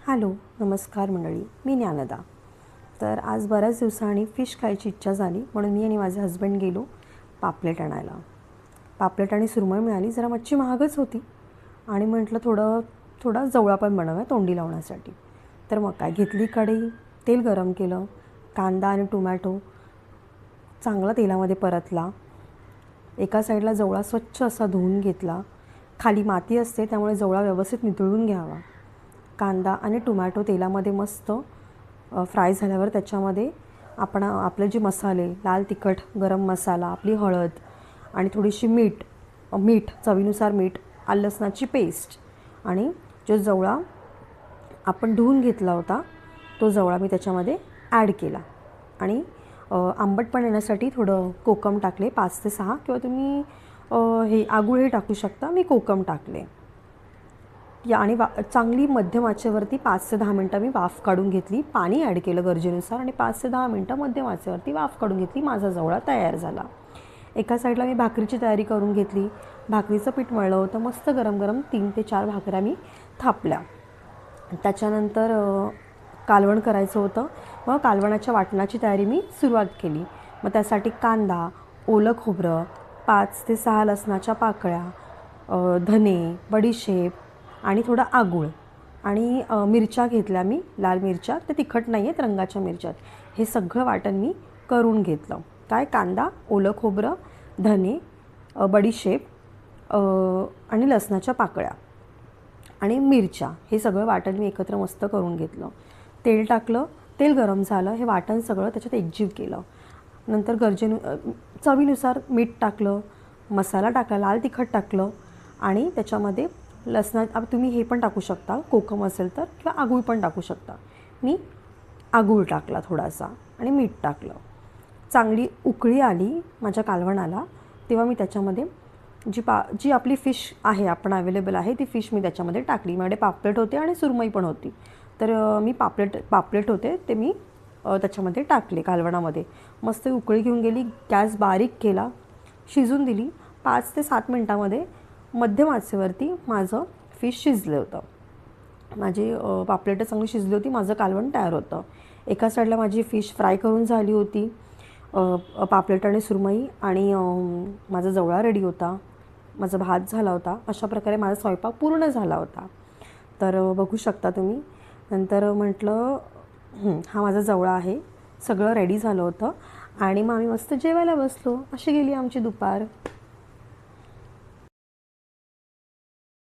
Hello, नमस्कार मंडळी. मी ज्ञानदा. तर आज बऱ्याच दिवसांनी फिश खायची इच्छा झाली म्हणून मी आणि माझे हस्बंड गेलो पापलेट आणायला. पापलेट आणि सुरमई मिळाली. जरा मच्छी महागच होती आणि म्हटलं थोडा जवळा पण बनवूया तोंडी लावण्यासाठी. तर मग काय घेतली कढई, तेल गरम केलं, कांदा आणि टोमॅटो चांगला तेलामध्ये परतला. एका साईडला जवळा स्वच्छ असा धुवून घेतला. खाली माती असते त्यामुळे जवळा व्यवस्थित नितळून घ्यावा. कांदा आणि टोमॅटो तेलामध्ये मस्त फ्राय झाल्यावर त्याच्यामध्ये आपले जे मसाले, लाल तिखट, गरम मसाला, आपली हळद आणि थोडीशी मीठ चवीनुसार मीठ, आलं लसणाची पेस्ट आणि जो जवळा आपण धुवून घेतला होता तो जवळा मी त्याच्यामध्ये ॲड केला आणि आंबटपण येण्यासाठी थोडं कोकम टाकले 5 ते 6 किंवा तुम्ही हे आगूळही टाकू शकता. मी कोकम टाकले आणि चांगली मध्यम आचेवरती 5 ते 10 मिनटं मी वाफ काढून घेतली. पाणी ॲड केलं गरजेनुसार आणि 5 ते 10 मिनटं मध्यम आचेवरती वाफ काढून घेतली. माझा जवळा तयार झाला. एका साईडला मी भाकरीची तयारी करून घेतली. भाकरीचं पीठ मळलं होतं. मस्त गरम गरम 3 ते 4 भाकऱ्या मी थापल्या. त्याच्यानंतर कालवण करायचं होतं. मग कालवणाच्या वाटणाची तयारी मी सुरुवात केली. मग त्यासाठी कांदा, ओलं खोबरं, 5 ते 6 लसणाच्या पाकळ्या, धने, बडीशेप आणि थोडा आगूळ आणि मिरच्या घेतल्या मी, लाल मिरच्या. ते तिखट नाही आहेत, रंगाच्या मिरच्या. हे सगळं वाटण मी करून घेतलं. काय कांदा, ओलं खोबरं, धने, बडीशेप आणि लसणाच्या पाकळ्या आणि मिरच्या, हे सगळं वाटण मी एकत्र मस्त करून घेतलं. तेल टाकलं, तेल गरम झालं, हे वाटण सगळं त्याच्यात एकजीव केलं. नंतर चवीनुसार मीठ टाकलं, मसाला टाकला, लाल तिखट टाकलं आणि त्याच्यामध्ये तुम्ही हे पण टाकू शकता, कोकम असेल तर, किंवा आगूळ पण टाकू शकता. मी आगूळ टाकला थोडासा आणि मीठ टाकलं. चांगली उकळी आली माझ्या कालवणाला तेव्हा मी त्याच्यामध्ये जी आपली फिश आहे आपण अवेलेबल आहे ती फिश मी त्याच्यामध्ये टाकली. माझ्याकडे पापलेट होते आणि सुरमई पण होती. तर मी पापलेट होते ते मी त्याच्यामध्ये टाकले कालवणामध्ये. मस्त उकळी घेऊन गेली. गॅस बारीक केला, शिजून दिली. 5 ते 7 मिनटामध्ये मध्यम आचेवरती माझं फिश शिजलं होतं. माझी पापलेटं चांगली शिजली होती. माझं कालवण तयार होतं. एका साईडला माझी फिश फ्राय करून झाली होती, पापलेट आणि सुरमई, आणि माझा जवळा रेडी होता, माझा भात झाला होता. अशा प्रकारे माझा स्वयंपाक पूर्ण झाला होता. तर बघू शकता तुम्ही. नंतर म्हटलं हा माझा जवळा आहे. सगळं रेडी झालं होतं आणि मग आम्ही मस्त जेवायला बसलो. अशी गेली आमची दुपार.